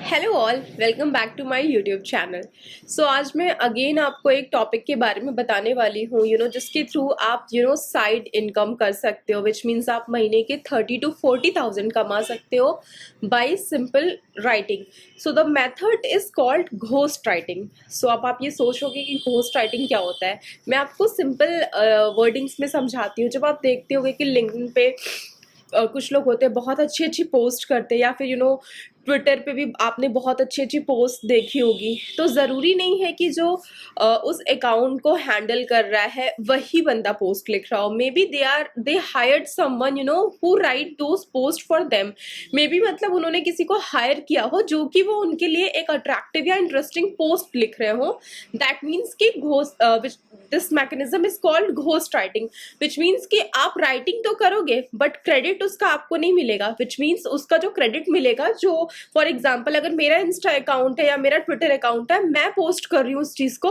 Hello all, welcome back to my YouTube channel. So आज मैं again आपको एक टॉपिक के बारे में बताने वाली हूँ जिसके थ्रू आप साइड इनकम कर सकते हो, विच मीन्स आप महीने के 30 to 40,000 कमा सकते हो by simple writing. So the method is called ghost writing. So अब आप ये सोचोगे कि घोस्ट राइटिंग क्या होता है। मैं आपको सिंपल वर्डिंग्स में समझाती हूँ। जब आप देखते होगे कि लिंक्डइन पे कुछ लोग होते हैं बहुत अच्छी अच्छी पोस्ट करते हैं, या फिर ट्विटर पे भी आपने बहुत अच्छी अच्छी पोस्ट देखी होगी, तो ज़रूरी नहीं है कि जो उस अकाउंट को हैंडल कर रहा है वही बंदा पोस्ट लिख रहा हो। May be they hired someone who right those post for them. May be मतलब उन्होंने किसी को हायर किया हो जो कि वो उनके लिए एक अट्रैक्टिव या इंटरेस्टिंग पोस्ट लिख रहे हो। दैट मीन्स कि this mechanism is called ghost writing, which means कि आप राइटिंग तो करोगे बट क्रेडिट उसका आपको नहीं मिलेगा। विच मीन्स उसका जो क्रेडिट मिलेगा, जो फॉर एग्जाम्पल अगर मेरा इंस्टा अकाउंट है या मेरा ट्विटर अकाउंट है, मैं पोस्ट कर रही हूँ उस चीज को,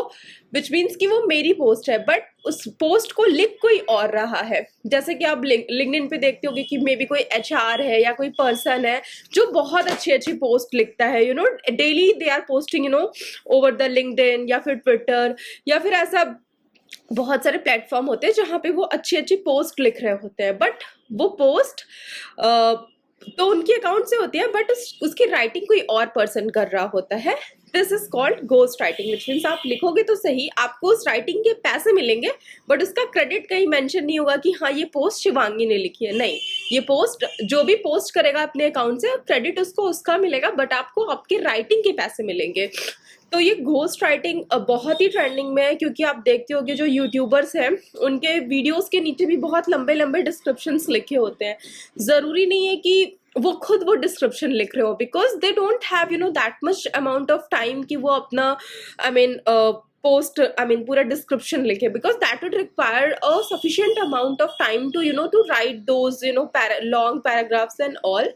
विच मीन्स कि वो मेरी पोस्ट है, बट उस पोस्ट को लिख कोई और रहा है। जैसे कि आप लिंक्डइन पे देखते होगे कि मे बी कोई एचआर है या कोई पर्सन है जो बहुत अच्छी अच्छी पोस्ट लिखता है, daily they are posting over the LinkedIn या फिर ट्विटर, या फिर ऐसा बहुत सारे प्लेटफॉर्म होते हैं जहाँ पे वो अच्छी अच्छी पोस्ट लिख रहे होते हैं। बट वो पोस्ट तो उनके अकाउंट से होती है, बट उसकी राइटिंग कोई और पर्सन कर रहा होता है। This is called ghost writing, which means आप लिखोगे तो सही, आपको उस राइटिंग के पैसे मिलेंगे, बट उसका क्रेडिट कहीं मेंशन नहीं होगा कि हाँ ये पोस्ट शिवांगी ने लिखी है। नहीं, ये पोस्ट जो भी पोस्ट करेगा अपने अकाउंट से, क्रेडिट उसको उसका मिलेगा, बट आपको आपके राइटिंग के पैसे मिलेंगे। तो ये घोस्ट राइटिंग बहुत ही ट्रेंडिंग में है, क्योंकि आप देखते होगे जो यूट्यूबर्स हैं उनके वीडियोस के नीचे भी बहुत लंबे लंबे डिस्क्रिप्शंस लिखे होते हैं। ज़रूरी नहीं है कि वो खुद वो डिस्क्रिप्शन लिख रहे हो, because they don't have that much amount of time कि वो अपना पोस्ट पूरा डिस्क्रिप्शन लिखे, because that would require a sufficient amount of time to write those long paragraphs and all.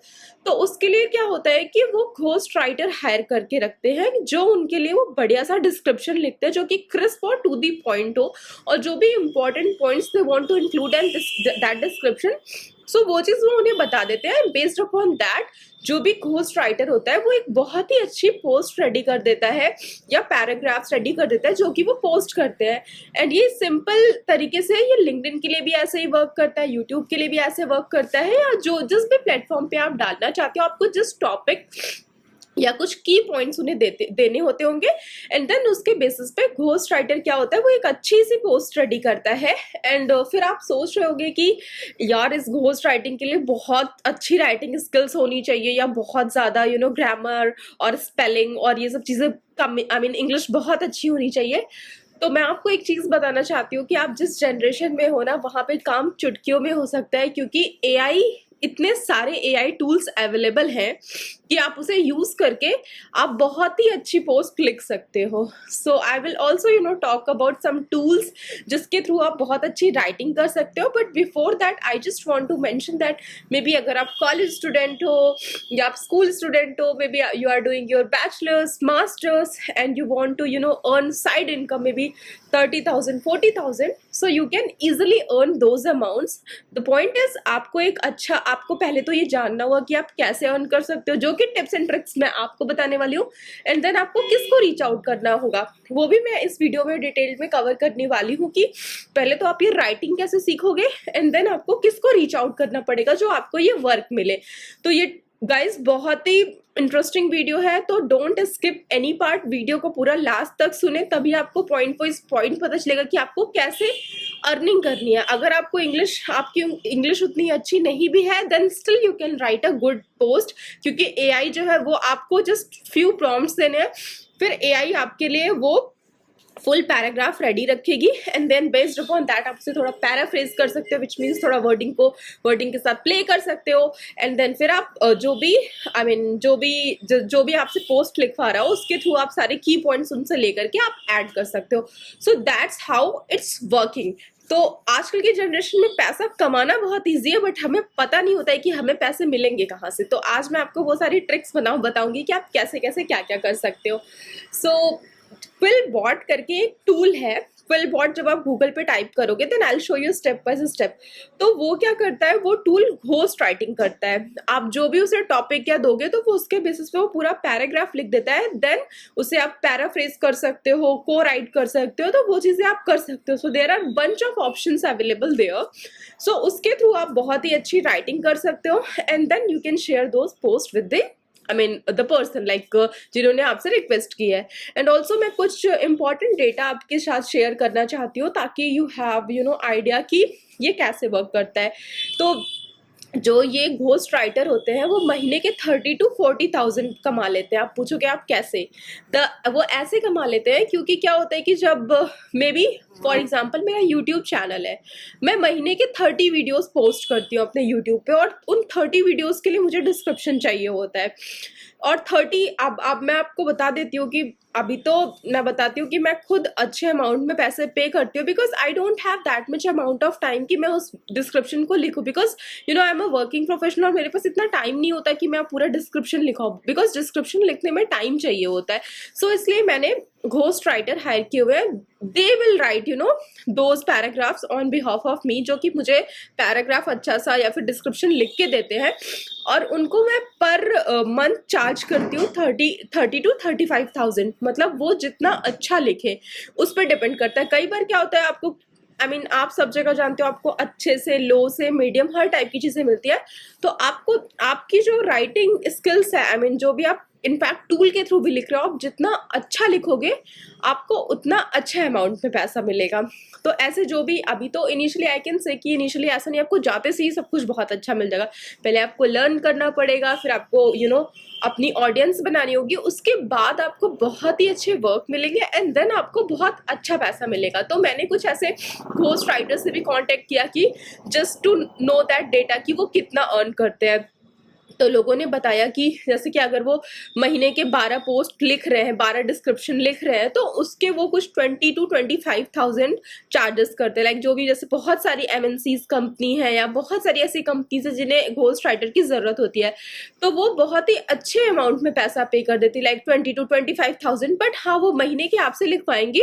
तो उसके लिए क्या होता है कि वो घोस्ट राइटर हायर करके रखते हैं जो उनके लिए वो बढ़िया सा डिस्क्रिप्शन लिखते हैं जो कि क्रिस्प और टू दी पॉइंट हो, और जो भी important points they want to include in that description, so वो चीज़ वो उन्हें बता देते हैं। बेस्ड अपॉन दैट जो भी घोस्ट राइटर होता है वो एक बहुत ही अच्छी पोस्ट रेडी कर देता है या पैराग्राफ्स रेडी कर देता है जो कि वो पोस्ट करते हैं। एंड ये सिंपल तरीके से ये लिंक्डइन के लिए भी ऐसे ही वर्क करता है, यूट्यूब के लिए भी ऐसे वर्क करता है, या जो जिस भी प्लेटफॉर्म पे आप डालना चाहते हो, आपको जिस टॉपिक या कुछ की पॉइंट्स उन्हें देने होते होंगे, एंड देन उसके बेसिस पे घोस्ट राइटर क्या होता है वो एक अच्छी सी पोस्ट रेडी करता है। एंड फिर आप सोच रहे होगे कि यार इस घोस्ट राइटिंग के लिए बहुत अच्छी राइटिंग स्किल्स होनी चाहिए, या बहुत ज़्यादा ग्रामर और स्पेलिंग और ये सब चीज़ें कम, इंग्लिश बहुत अच्छी होनी चाहिए। तो मैं आपको एक चीज़ बताना चाहती हूँ कि आप जिस जनरेशन में हो ना, वहाँ पे काम चुटकियों में हो सकता है, क्योंकि एआई, इतने सारे एआई टूल्स अवेलेबल हैं कि आप उसे यूज करके आप बहुत ही अच्छी पोस्ट लिख सकते हो। So I will also talk about some tools जिसके थ्रू आप बहुत अच्छी राइटिंग कर सकते हो। But before that I just want to mention that maybe अगर आप कॉलेज स्टूडेंट हो या आप स्कूल स्टूडेंट हो, maybe you are doing your bachelors masters and you want to earn side income maybe 30,000 40,000, so you can easily earn those amounts. The point is आपको पहले तो ये जानना होगा कि आप कैसे अर्न कर सकते हो, जो कि टिप्स एंड ट्रिक्स मैं आपको बताने वाली हूँ। एंड देन आपको किसको रीच आउट करना होगा वो भी मैं इस वीडियो में डिटेल में कवर करने वाली हूँ, कि पहले तो आप ये राइटिंग कैसे सीखोगे एंड देन आपको किसको रीच आउट करना पड़ेगा जो आपको ये वर्क मिले। तो ये गाइज बहुत ही इंटरेस्टिंग वीडियो है, तो don't skip any part, video को पूरा लास्ट तक सुने, तभी आपको पॉइंट पता चलेगा कि आपको कैसे अर्निंग करनी है। अगर आपको आपकी इंग्लिश उतनी अच्छी नहीं भी है, then still you can write a good post, क्योंकि एआई जो है वो आपको जस्ट फ्यू प्रॉम्प्ट्स देने हैं, फिर एआई आपके लिए वो फुल पैराग्राफ रेडी रखेगी, and then based upon that आप उसे थोड़ा पैराफ्रेज कर सकते हो, विच मीन्स थोड़ा वर्डिंग के साथ प्ले कर सकते हो। एंड देन फिर आप जो भी आपसे पोस्ट लिखवा रहा हो उसके थ्रू आप सारे की पॉइंट्स उनसे लेकर के आप ऐड कर सकते हो। So that's how it's working. तो आजकल की जनरेशन में पैसा कमाना बहुत ईजी है, बट हमें पता नहीं होता है कि हमें पैसे मिलेंगे कहाँ से। तो आज मैं आपको वो सारी ट्रिक्स बताऊंगी कि आप कैसे कैसे क्या क्या कर सकते हो। सो क्विल बॉट करके एक टूल है, क्विलबॉट जब आप गूगल पे टाइप करोगे then I will show you step by step. तो वो क्या करता है, वो टूल घोस्ट राइटिंग करता है। आप जो भी उसे टॉपिक क्या दोगे तो वो उसके बेसिस पे वो पूरा पैराग्राफ लिख देता है, देन उसे आप पैराफ्रेज कर सकते हो, को राइट कर सकते हो, तो वो चीजें आप कर सकते हो। So there are bunch of options available there. So उसके थ्रू आप बहुत ही अच्छी राइटिंग कर सकते हो and then you can share those post with the the person like जिन्होंने आपसे रिक्वेस्ट की है। एंड ऑल्सो मैं कुछ इंपॉर्टेंट डेटा आपके साथ शेयर करना चाहती हूँ ताकि यू हैव आइडिया कि ये कैसे वर्क करता है। तो जो ये घोस्ट राइटर होते हैं वो महीने के 30 to 40,000 कमा लेते हैं। आप पूछोगे आप कैसे? वो ऐसे कमा लेते हैं क्योंकि क्या होता है कि जब मे बी फॉर एग्जाम्पल मेरा यूट्यूब चैनल है, मैं महीने के 30 वीडियोस पोस्ट करती हूँ अपने यूट्यूब पे और उन 30 वीडियोस के लिए मुझे डिस्क्रिप्शन चाहिए होता है। और 30 अब मैं आपको बता देती हूँ कि अभी तो मैं बताती हूँ कि मैं खुद अच्छे अमाउंट में पैसे पे करती हूँ because I don't have that much amount of time कि मैं उस डिस्क्रिप्शन को लिखूँ, because I am a working professional और मेरे पास इतना टाइम नहीं होता कि मैं पूरा डिस्क्रिप्शन लिखाऊँ, बिकॉज डिस्क्रिप्शन लिखने में टाइम चाहिए होता है। सो इसलिए मैंने घोस्ट राइटर हायर किए हुए हैं। They will write those paragraphs on behalf of me, जो कि मुझे पैराग्राफ अच्छा सा या फिर डिस्क्रिप्शन लिख के देते हैं और उनको मैं पर मंथ चार्ज करती हूँ 30 to 35,000। मतलब वो जितना अच्छा लिखे उस पर डिपेंड करता है। कई बार क्या होता है आपको आप सब जगह जानते हो आपको अच्छे से लो से मीडियम हर टाइप की चीजें मिलती है। तो आपको आपकी जो राइटिंग स्किल्स है जो भी आप इनफैक्ट टूल के थ्रू भी लिख रहे हो, आप जितना अच्छा लिखोगे आपको उतना अच्छा अमाउंट में पैसा मिलेगा। तो ऐसे जो भी अभी तो इनिशियली आई कैन से कि इनिशियली ऐसा नहीं आपको जाते से ही सब कुछ बहुत अच्छा मिल जाएगा। पहले आपको लर्न करना पड़ेगा, फिर आपको अपनी ऑडियंस बनानी होगी, उसके बाद आपको बहुत ही अच्छे वर्क मिलेंगे एंड देन आपको बहुत अच्छा पैसा मिलेगा। तो मैंने कुछ ऐसे घोस्ट राइटर से भी कांटेक्ट किया कि just to know that data कि वो कितना अर्न करते हैं। तो लोगों ने बताया कि जैसे कि अगर वो महीने के 12 पोस्ट लिख रहे हैं, 12 डिस्क्रिप्शन लिख रहे हैं, तो उसके वो कुछ 20 to 25,000 चार्जेस करते हैं। लाइक जो भी जैसे बहुत सारी MNCs कंपनी है या बहुत सारी ऐसी कंपनीज है जिन्हें घोस्ट राइटर की ज़रूरत होती है, तो वो बहुत ही अच्छे अमाउंट में पैसा पे कर देती है, लाइक 20 to 25,000। बट हाँ, वो महीने के आपसे लिखवाएंगी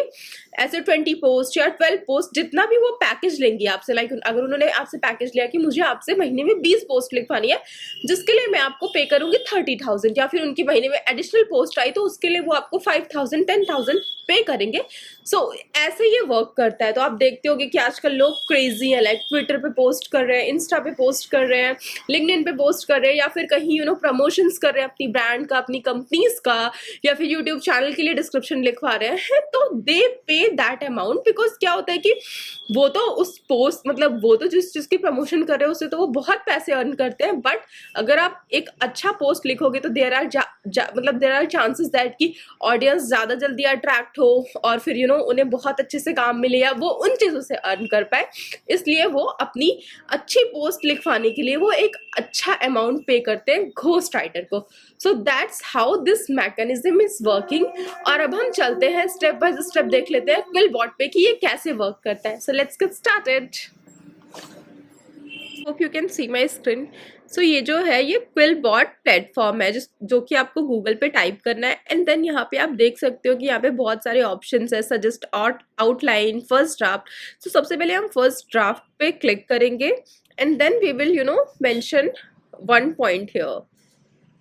ऐसे 20 पोस्ट या 12 पोस्ट, जितना भी वो पैकेज लेंगी आपसे। लाइक अगर उन्होंने आपसे पैकेज लिया कि मुझे आपसे महीने में 20 पोस्ट लिखवानी है जिसके लिए मैं आपको पे करूंगी 30,000, या फिर उनकी महीने में एडिशनल पोस्ट आई तो उसके लिए वो आपको 5,000 10,000 पे करेंगे। सो ऐसे ये वर्क करता है। तो आप देखते होगे कि आजकल लोग क्रेजी है, लाइक ट्विटर पे पोस्ट कर रहे हैं, इंस्टा पे पोस्ट कर रहे हैं, लिंक्डइन पे पोस्ट कर रहे हैं, या फिर कहीं प्रमोशंस कर रहे हैं अपनी ब्रांड का, अपनी कंपनीज का, या फिर यूट्यूब चैनल के लिए डिस्क्रिप्शन लिखवा रहे हैं। तो दे पे दैट अमाउंट बिकॉज क्या होता है कि वो तो उस पोस्ट वो तो जिस चीज की प्रमोशन कर रहे हैं उससे तो वो बहुत पैसे अर्न करते हैं। बट अगर आप एक अच्छा पोस्ट लिखोगे तो देयर आर चांसेस दैट कि ऑडियंस ज्यादा जल्दी अट्रैक्ट हो और फिर उन्हें बहुत अच्छे से काम मिले या वो उन चीजों से अर्न कर पाए। इसलिए वो अपनी अच्छी पोस्ट लिखवाने के लिए वो एक अच्छा अमाउंट पे करते हैं घोस्ट राइटर को। So that's how this mechanism is working. और अब हम चलते हैं स्टेप बाय स्टेप, देख लेते हैं क्विलबॉट पे कि ये कैसे वर्क करता है। So let's get started. Hope you can see my screen. So ये जो है ये क्विलबॉट प्लेटफॉर्म है जो कि आपको गूगल पे टाइप करना है एंड देन यहाँ पे आप देख सकते हो कि यहाँ पे बहुत सारे ऑप्शंस है, सजेस्ट आउटलाइन, फर्स्ट ड्राफ्ट। तो सबसे पहले हम फर्स्ट ड्राफ्ट पे क्लिक करेंगे and then we will mention 1 point here.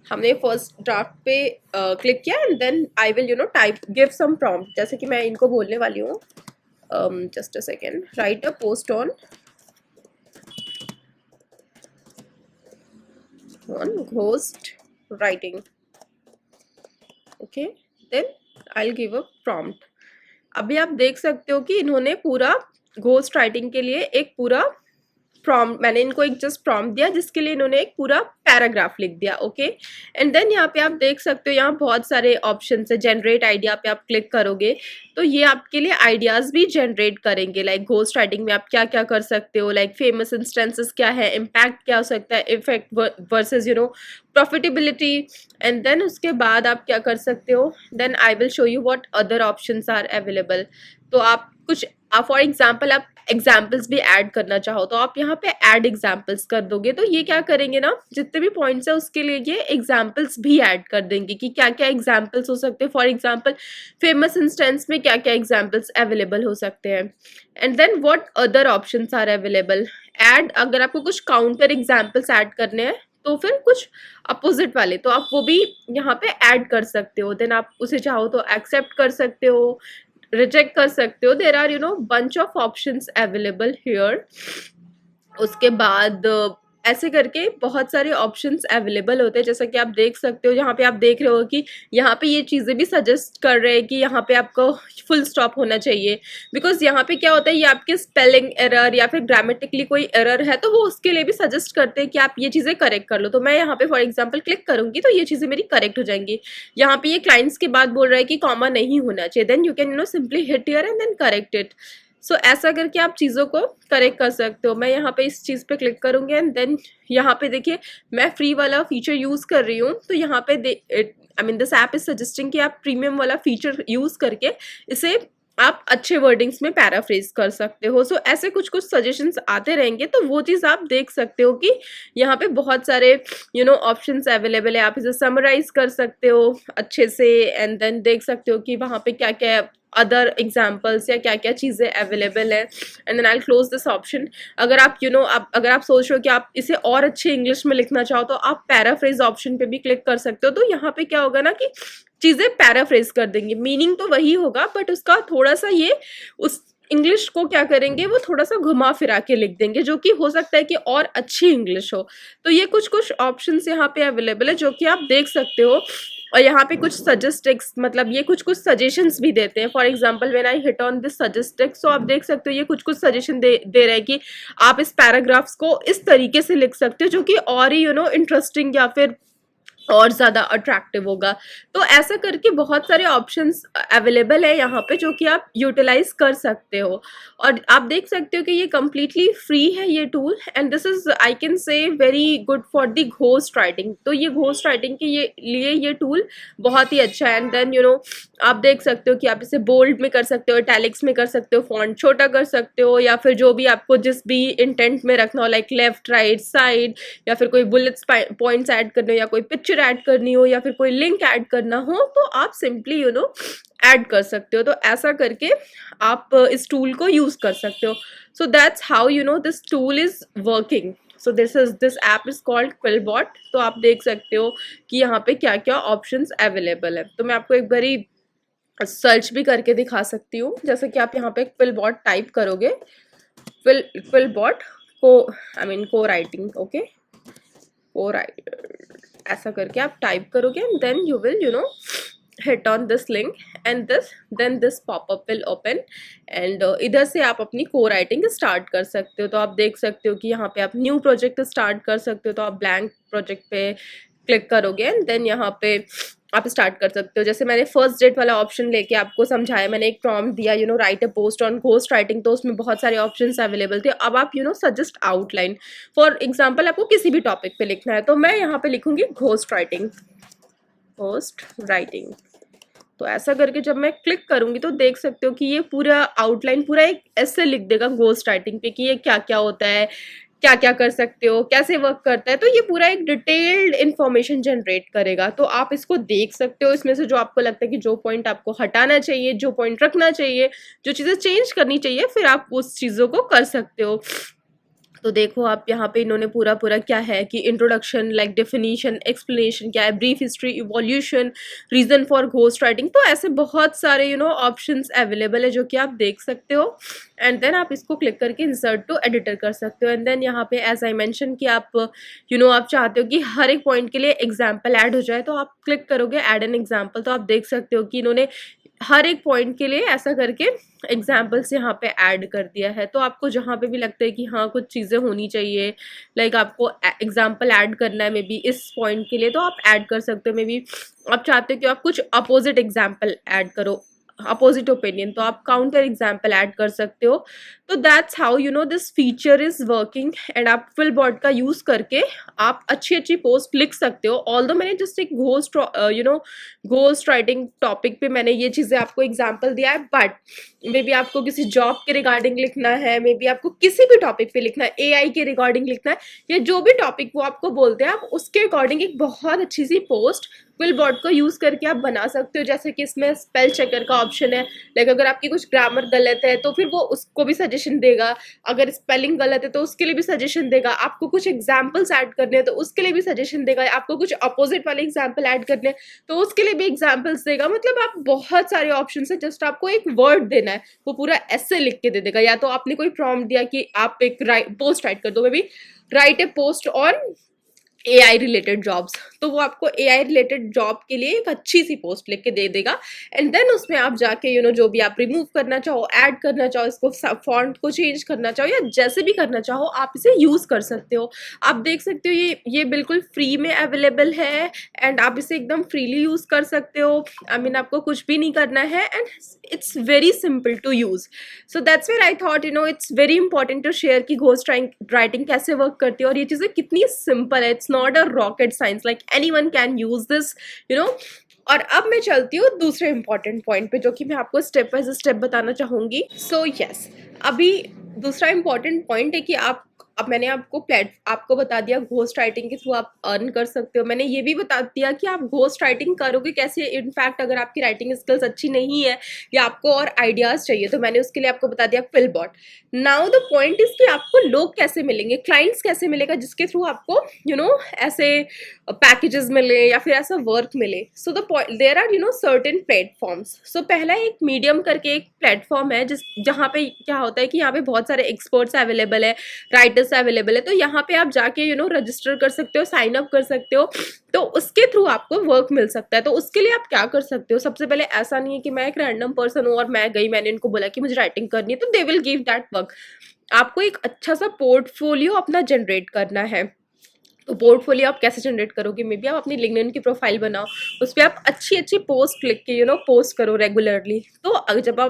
हमने फर्स्ट ड्राफ्ट पे क्लिक किया and then I will type give some prompt, जैसे कि मैं इनको बोलने वाली हूँ just a second, write a post on ghost writing. Okay, then I'll give a prompt. अभी आप देख सकते हो कि इन्होंने पूरा घोस्ट राइटिंग के लिए एक पूरा प्रॉम्प्ट, मैंने इनको एक जस्ट प्रॉम्प्ट दिया जिसके लिए इन्होंने एक पूरा पैराग्राफ लिख दिया। ओके, एंड देन यहाँ पे आप देख सकते हो यहाँ बहुत सारे ऑप्शन है। जनरेट आइडिया पे आप क्लिक करोगे तो ये आपके लिए आइडियाज भी जनरेट करेंगे, लाइक घोस्ट राइटिंग में आप क्या क्या कर सकते हो, लाइक फेमस इंस्टेंसेस क्या है, इम्पैक्ट क्या हो सकता है, effect versus profitability. And then उसके बाद आप क्या कर सकते हो, then I will show you what other options are available. तो आप कुछ फॉर एग्जाम्पल आप एग्जाम्पल्स भी ऐड करना चाहो तो आप यहाँ पे ऐड एग्जाम्पल्स कर दोगे। तो ये क्या करेंगे ना, जितने भी पॉइंट्स है उसके लिए ये एग्जाम्पल्स भी ऐड कर देंगे कि क्या क्या एग्जाम्पल्स हो सकते हैं। फॉर एग्जाम्पल फेमस इंस्टेंस में क्या क्या एग्जाम्पल्स अवेलेबल हो सकते हैं, and then what other options are available. Add, अगर आपको कुछ काउंटर एग्जाम्पल्स ऐड करने हैं तो फिर कुछ अपोजिट वाले तो आप वो भी यहाँ पे ऐड कर सकते हो। देन आप उसे चाहो तो एक्सेप्ट कर सकते हो, रिजेक्ट कर सकते हो। There are bunch of options available here. उसके बाद ऐसे करके बहुत सारे ऑप्शंस अवेलेबल होते हैं, जैसा कि आप देख सकते हो। यहाँ पे आप देख रहे हो कि यहाँ पे ये चीज़ें भी सजेस्ट कर रहे हैं कि यहाँ पे आपको फुल स्टॉप होना चाहिए, बिकॉज यहाँ पे क्या होता है, ये आपके स्पेलिंग एरर या फिर ग्रामेटिकली कोई एरर है तो वो उसके लिए भी सजेस्ट करते हैं कि आप ये चीज़ें करेक्ट कर लो। तो मैं यहाँ पे फॉर एग्जाम्पल क्लिक करूँगी तो ये चीज़ें मेरी करेक्ट हो जाएंगी। यहाँ पे ये क्लाइंट्स के बाद बोल रहा है कि कॉमा नहीं होना चाहिए, then you can simply hit here and then correct it. So ऐसा करके आप चीज़ों को करेक्ट कर सकते हो। मैं यहाँ पे इस चीज़ पे क्लिक करूँगी एंड देन यहाँ पे देखिए मैं फ्री वाला फीचर यूज़ कर रही हूँ, तो यहाँ पे I mean this app is suggesting कि आप प्रीमियम वाला फीचर यूज़ करके इसे आप अच्छे वर्डिंग्स में पैराफ्रेज कर सकते हो। सो ऐसे कुछ कुछ सजेशंस आते रहेंगे, तो वो चीज़ आप देख सकते हो कि यहाँ पे बहुत सारे ऑप्शंस अवेलेबल है। आप इसे समराइज कर सकते हो अच्छे से एंड देन देख सकते हो कि वहाँ पे क्या क्या अदर एग्जाम्पल्स या क्या क्या चीज़ें अवेलेबल है, and then I close this option. अगर आप अगर आप सोच रहे हो कि आप इसे और अच्छे इंग्लिश में लिखना चाहो तो आप पैराफ्रेज ऑप्शन पे भी क्लिक कर सकते हो। तो यहाँ पे क्या होगा ना कि चीज़ें पैराफ्रेज कर देंगे, मीनिंग तो वही होगा बट उसका थोड़ा सा ये उस इंग्लिश को क्या करेंगे, वो थोड़ा सा घुमा फिरा के लिख देंगे, जो कि हो सकता है कि और अच्छी इंग्लिश हो। तो ये कुछ कुछ ऑप्शंस यहाँ पे अवेलेबल है जो कि आप देख सकते हो। और यहाँ पे कुछ सजेस्टिक्स, मतलब ये कुछ कुछ सजेशंस भी देते हैं। For example when I hit on this suggestics, तो आप देख सकते हो ये कुछ कुछ सजेशन दे रहे हैं कि आप इस पैराग्राफ्स को इस तरीके से लिख सकते हो जो कि और ही इंटरेस्टिंग या फिर और ज़्यादा अट्रैक्टिव होगा। तो ऐसा करके बहुत सारे ऑप्शंस अवेलेबल है यहाँ पे जो कि आप यूटिलाइज कर सकते हो। और आप देख सकते हो कि ये कम्प्लीटली फ्री है ये tool, and this is I can say very good for the ghost writing. तो ये घोस्ट राइटिंग के लिए ये टूल बहुत ही अच्छा है। एंड देन आप देख सकते हो कि आप इसे बोल्ड में कर सकते हो, इटैलिक्स में कर सकते हो, फॉन्ट छोटा कर सकते हो, या फिर जो भी आपको जिस भी इंटेंट में रखना हो, लाइक लेफ्ट राइट साइड, या फिर कोई बुलेट्स पॉइंट्स ऐड करने हो, या कोई पिक्चर ऐड करनी हो, या फिर कोई लिंक ऐड करना हो, तो आप सिंपली ऐड कर सकते हो। तो ऐसा करके आप इस टूल को यूज कर सकते हो। So that's how this tool is working. So this app is called QuillBot. तो आप देख सकते हो कि यहाँ पे क्या क्या ऑप्शंस अवेलेबल है। तो मैं आपको एक बारी सर्च भी करके दिखा सकती हूँ। जैसे कि आप यहाँ पे क्विलबॉट टाइप करोगे, क्विलबॉट को राइटिंग, ओके, को ऐसा करके आप टाइप करोगे and then you will hit on this link and then this pop-up will open and इधर से आप अपनी को राइटिंग स्टार्ट कर सकते हो। तो आप देख सकते हो कि यहाँ पे आप न्यू प्रोजेक्ट स्टार्ट कर सकते हो। तो आप ब्लैंक प्रोजेक्ट पे क्लिक करोगे एंड देन यहाँ पे आप स्टार्ट कर सकते हो। जैसे मैंने फर्स्ट डेट वाला ऑप्शन लेके आपको समझाया, मैंने एक प्रॉम्प्ट दिया right a post on ghost writing, तो उसमें बहुत सारे ऑप्शंस अवेलेबल थे। अब आप सजेस्ट आउटलाइन, फॉर एग्जांपल आपको किसी भी टॉपिक पे लिखना है, तो मैं यहाँ पे लिखूंगी घोस्ट राइटिंग। तो ऐसा करके जब मैं क्लिक करूंगी तो देख सकते हो कि ये पूरा आउटलाइन पूरा एक ऐसे लिख देगा घोस्ट राइटिंग पे कि ये क्या क्या होता है, क्या क्या कर सकते हो, कैसे वर्क करता है। तो ये पूरा एक डिटेल्ड इन्फॉर्मेशन जनरेट करेगा। तो आप इसको देख सकते हो, इसमें से जो आपको लगता है कि जो पॉइंट आपको हटाना चाहिए, जो पॉइंट रखना चाहिए, जो चीज़ें चेंज करनी चाहिए, फिर आप उस चीज़ों को कर सकते हो। तो देखो आप यहाँ पे इन्होंने पूरा क्या है कि इंट्रोडक्शन, लाइक डेफिनेशन, एक्सप्लेनेशन क्या है, brief history, evolution, reason for ghost writing. तो ऐसे बहुत सारे ऑप्शंस अवेलेबल है जो कि आप देख सकते हो। एंड देन आप इसको क्लिक करके इंसर्ट टू एडिटर कर सकते हो। एंड देन यहाँ पे एज आई मेंशन कि आप आप चाहते हो कि हर एक पॉइंट के लिए एग्जाम्पल ऐड हो जाए, तो आप क्लिक करोगे ऐड एन एग्जाम्पल। तो आप देख सकते हो कि इन्होंने हर एक पॉइंट के लिए ऐसा करके एग्जाम्पल्स यहाँ पे ऐड कर दिया है। तो आपको जहाँ पे भी लगता है कि हाँ कुछ चीज़ें होनी चाहिए, लाइक आपको एग्जाम्पल ऐड करना है मे बी इस पॉइंट के लिए, तो आप ऐड कर सकते हो। मे बी आप चाहते हो कि आप कुछ अपोजिट एग्जाम्पल ऐड करो अपोजिट ओपिनियन, तो आप काउंटर एग्जाम्पल ऐड कर सकते हो. तो that's how this feature is working. And आप फिलबॉट का यूज करके आप अच्छी अच्छी पोस्ट लिख सकते हो. ऑल्दो मैंने जस्ट एक घोस्ट राइटिंग टॉपिक पे मैंने ये चीजें आपको एग्जाम्पल दिया है, बट मे बी आपको किसी जॉब के रिगार्डिंग लिखना है, मे बी आपको किसी भी टॉपिक पे लिखना है, एआई के रिगार्डिंग लिखना है, या जो भी टॉपिक वो आपको बोलते हैं, आप उसके अकॉर्डिंग एक बहुत अच्छी सी पोस्ट क्विलबॉट को यूज करके आप बना सकते हो. जैसे कि इसमें स्पेल चेकर का ऑप्शन है, लाइक अगर आपकी कुछ ग्रामर गलत है तो फिर वो उसको भी सजेशन देगा, अगर स्पेलिंग गलत है तो उसके लिए भी सजेशन देगा, आपको कुछ एग्जाम्पल्स ऐड करने हैं तो उसके लिए भी सजेशन देगा, आपको कुछ अपोजिट वाले एग्जाम्पल ऐड करने हैं तो उसके लिए भी एग्जाम्पल्स देगा. मतलब आप बहुत सारे ऑप्शन है, जस्ट आपको एक वर्ड देना है, वो पूरा ऐसे लिख के दे देगा. या तो आपने कोई प्रॉम्प्ट दिया कि आप एक पोस्ट राइट कर दो, may be right A post on AI related jobs, तो वो आपको AI रिलेटेड जॉब के लिए एक अच्छी सी पोस्ट लिख के दे देगा. एंड देन उसमें आप जाके जो भी आप रिमूव करना चाहो, ऐड करना चाहो, इसको फॉन्ट को चेंज करना चाहो या जैसे भी करना चाहो आप इसे यूज़ कर सकते हो. आप देख सकते हो ये बिल्कुल फ्री में अवेलेबल है एंड आप इसे एकदम फ्रीली यूज़ कर सकते हो. आई मीन आपको कुछ भी नहीं करना है and it's very simple to use. So that's where I thought it's very important to share कि घोस्ट राइटिंग कैसे वर्क करती है और ये चीज़ें कितनी सिंपल है. It's not a rocket science, like anyone can use this you know और अब मैं चलती हूँ दूसरे इंपॉर्टेंट पॉइंट पे, जो कि मैं आपको स्टेप बाय स्टेप बताना चाहूंगी. सो यस, अभी दूसरा इंपॉर्टेंट पॉइंट है कि अब मैंने आपको बता दिया घोस्ट राइटिंग के थ्रू आप अर्न कर सकते हो. मैंने ये भी बता दिया कि आप घोस्ट राइटिंग करोगे कैसे. इनफैक्ट अगर आपकी राइटिंग स्किल्स अच्छी नहीं है या आपको और आइडियाज चाहिए तो मैंने उसके लिए आपको बता दिया QuillBot. Now the point is कि आपको लोग कैसे मिलेंगे, क्लाइंट्स कैसे मिलेगा जिसके थ्रू आपको ऐसे पैकेजेस मिले या फिर ऐसा वर्क मिले. So there are certain platforms. So पहला एक मीडियम करके एक प्लेटफॉर्म है जहाँ पे क्या होता है कि यहाँ पे बहुत सारे एक्सपर्ट्स अवेलेबल है, राइटर्स अवेलेबल है. तो यहाँ पे आप जाके रजिस्टर कर सकते हो, साइन अप कर सकते हो, तो उसके थ्रू आपको वर्क मिल सकता है. तो उसके लिए आप क्या कर सकते हो, सबसे पहले ऐसा नहीं है कि मैं एक रैंडम पर्सन हूँ और मैंने इनको बोला कि मुझे राइटिंग करनी है तो they will give that work. आपको एक अच्छा सा पोर्टफोलियो अपना जनरेट करना है. तो पोर्टफोलियो आप कैसे जनरेट करोगे, मे बी आप अपनी लिंक्डइन की प्रोफाइल बनाओ, उस पर आप अच्छी अच्छी पोस्ट लिख के पोस्ट करो रेगुलरली. तो जब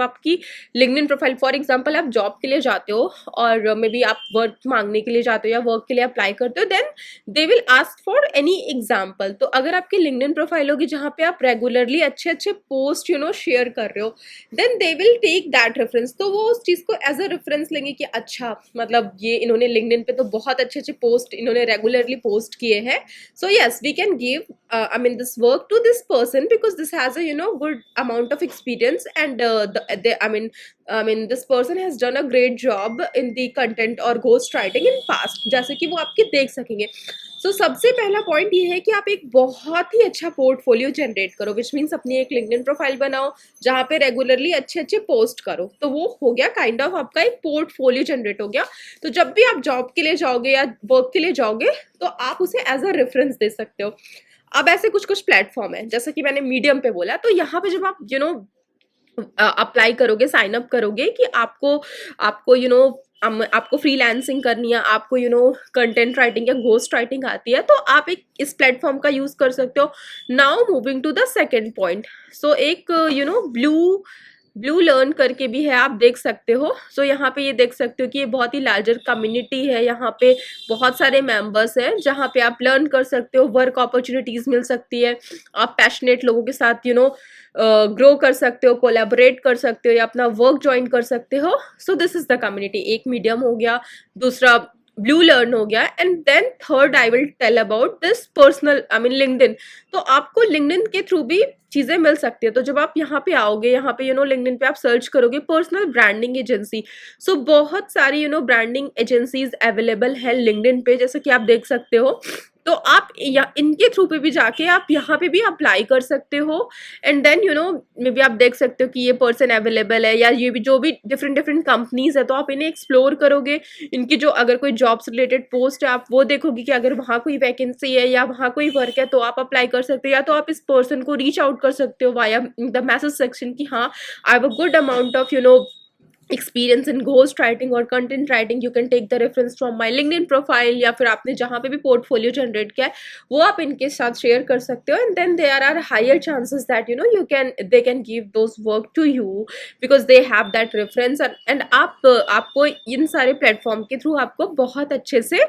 आपकी लिंक्डइन प्रोफाइल, फॉर एग्जांपल आप जॉब के लिए जाते हो और मे बी आप वर्क मांगने के लिए जाते हो या वर्क के लिए अप्लाई करते हो, then they will ask for any example. तो अगर आपकी लिंक्डइन प्रोफाइल होगी जहाँ पे आप रेगुलरली अच्छे अच्छे पोस्ट शेयर कर रहे हो, then they will take that reference. तो वो उस चीज़ को एज अ रेफरेंस लेंगे कि अच्छा मतलब ये इन्होंने लिंक्डइन पे तो बहुत अच्छे अच्छे पोस्ट इन्होंने रेगुलरली पोस्ट किए हैं. So yes, we can give this work to this person because this has a good amount of experience and this person has done a great job in the content और ghost writing in past, जैसे कि वो आपके देख सकेंगे. सो सबसे पहला point ये है कि आप एक बहुत ही अच्छा पोर्टफोलियो जनरेट करो, विच मीन्स अपनी एक लिंक्डइन प्रोफाइल बनाओ जहाँ पे रेगुलरली अच्छे अच्छे पोस्ट करो. तो वो हो गया काइंड ऑफ आपका एक पोर्टफोलियो जनरेट हो गया. तो जब भी आप जॉब के लिए जाओगे या वर्क के लिए जाओगे तो आप उसे एज अ रेफरेंस दे सकते हो. अब ऐसे कुछ कुछ प्लेटफॉर्म है जैसे कि मैंने मीडियम पे बोला, तो यहाँ पे जब आप अप्लाई करोगे, साइन अप करोगे कि आपको फ्रीलांसिंग करनी है, आपको कंटेंट राइटिंग या घोस्ट राइटिंग आती है, तो आप एक इस प्लेटफॉर्म का यूज कर सकते हो. Now moving to the second point. So एक ब्लू लर्न करके भी है, आप देख सकते हो. सो यहाँ पे ये देख सकते हो कि ये बहुत ही लार्जर कम्युनिटी है, यहाँ पे बहुत सारे मेंबर्स हैं जहाँ पे आप लर्न कर सकते हो, वर्क अपॉर्चुनिटीज मिल सकती है, आप पैशनेट लोगों के साथ ग्रो कर सकते हो, कोलैबोरेट कर सकते हो या अपना वर्क ज्वाइन कर सकते हो. So this is the community. एक मीडियम हो गया, दूसरा ब्लू लर्न हो गया, and then third I will tell about this personal LinkedIn. तो आपको लिंक्डइन के थ्रू भी चीज़ें मिल सकती है. तो जब आप यहाँ पे आओगे, यहाँ पे लिंक्डइन पे आप सर्च करोगे पर्सनल ब्रांडिंग एजेंसी. सो बहुत सारी ब्रांडिंग एजेंसीज अवेलेबल है लिंक्डइन पे, जैसे कि आप देख सकते हो. तो आप इनके थ्रू पे भी जाके आप यहाँ पे भी अप्लाई कर सकते हो. एंड देन मे बी आप देख सकते हो कि ये पर्सन अवेलेबल है या ये भी जो भी डिफरेंट कंपनीज है, तो आप इन्हें एक्सप्लोर करोगे. इनकी जो अगर कोई जॉब्स रिलेटेड पोस्ट है आप वो देखोगे कि अगर वहाँ कोई वैकेंसी है या वहाँ कोई वर्क है तो आप अप्लाई कर सकते हो. या तो आप इस पर्सन को रीच आउट कर सकते हो वाया द मैसेज सेक्शन कि हाँ, I have a good amount of experience in ghost writing और content writing, you can take the reference from my LinkedIn profile, या फिर आपने जहाँ पे भी पोर्टफोलियो जनरेट किया है वो आप इनके साथ शेयर कर सकते हो, and then there are higher chances that you can they can give those work to you because they have that reference, and आपको इन सारे प्लेटफॉर्म के थ्रू आपको बहुत अच्छे से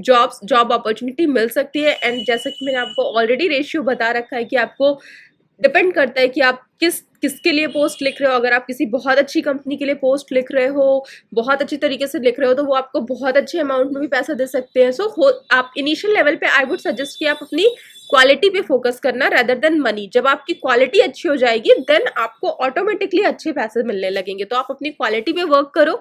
जॉब अपॉर्चुनिटी मिल सकती है। एंड जैसे कि मैंने आपको ऑलरेडी रेशियो बता रखा है कि आपको डिपेंड करता है कि आप किसके लिए पोस्ट लिख रहे हो। अगर आप किसी बहुत अच्छी कंपनी के लिए पोस्ट लिख रहे हो, बहुत अच्छी तरीके से लिख रहे हो, तो वो आपको बहुत अच्छे अमाउंट में भी पैसा दे सकते हैं। आप इनिशियल लेवल पे आई वुड सजेस्ट कि आप अपनी क्वालिटी पे फोकस करना रेदर देन मनी। जब आपकी क्वालिटी अच्छी हो जाएगी देन आपको ऑटोमेटिकली अच्छे पैसे मिलने लगेंगे। तो आप अपनी क्वालिटी पे वर्क करो,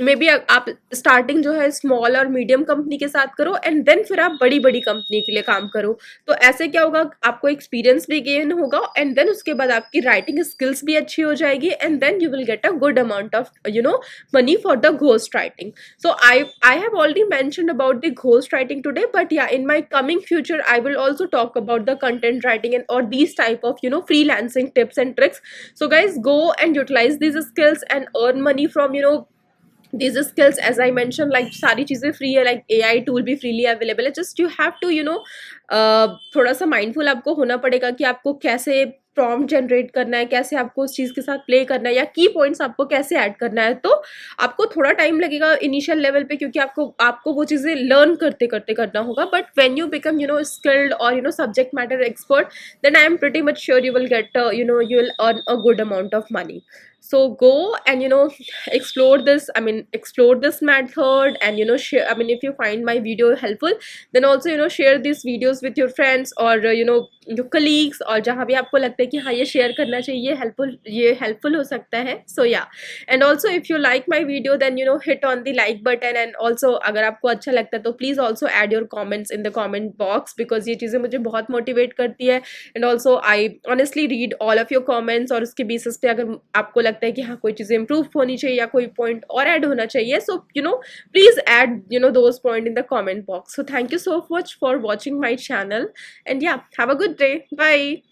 मे बी आप स्टार्टिंग जो है स्मॉल और मीडियम कंपनी के साथ करो, एंड देन फिर आप बड़ी बड़ी कंपनी के लिए काम करो। तो ऐसे क्या होगा, आपको एक्सपीरियंस भी गेन होगा, एंड देन उसके बाद आपकी राइटिंग स्किल्स भी अच्छी हो जाएगी, and then you will get a good amount of money for the ghost writing. So I have already mentioned about the ghost writing today, but yeah, in my coming future I will also talk about the content writing and or these type of freelancing tips and tricks. So guys, go and utilize these skills and earn money from these skills. As I mentioned, like सारी चीजें free है, like AI tool भी freely available है, just you have to थोड़ा सा mindful आपको होना पड़ेगा कि आपको कैसे प्रॉम्प्ट जनरेट करना है, कैसे आपको उस चीज के साथ प्ले करना है, या की पॉइंट्स आपको कैसे ऐड करना है। तो आपको थोड़ा टाइम लगेगा इनिशियल लेवल पे, क्योंकि आपको वो चीजें लर्न करते करते करना होगा। But when you become skilled और subject matter expert, then I am pretty much sure you will get you will earn a good amount of money. So go and explore this method, and share. I mean, if you find my video helpful, then also share these videos with your friends or your colleagues, और जहाँ भी आपको लगता है कि हाँ ये share करना चाहिए, ये हेल्पफुल हो सकता है। So yeah, and also if you like my video, then hit on the like button, and also अगर आपको अच्छा लगता है तो please also add your comments in the comment box, because ये चीज़ें मुझे बहुत मोटिवेट करती है। and also I honestly read all of your comments, और उसके बेसिस पे अगर आपको लगता है कि हाँ कोई चीज़ें इम्प्रूव होनी चाहिए या कोई पॉइंट और ऐड होना चाहिए, so please add those point in the comment box. So thank you so much for watching my channel, and yeah, have a good day. Bye.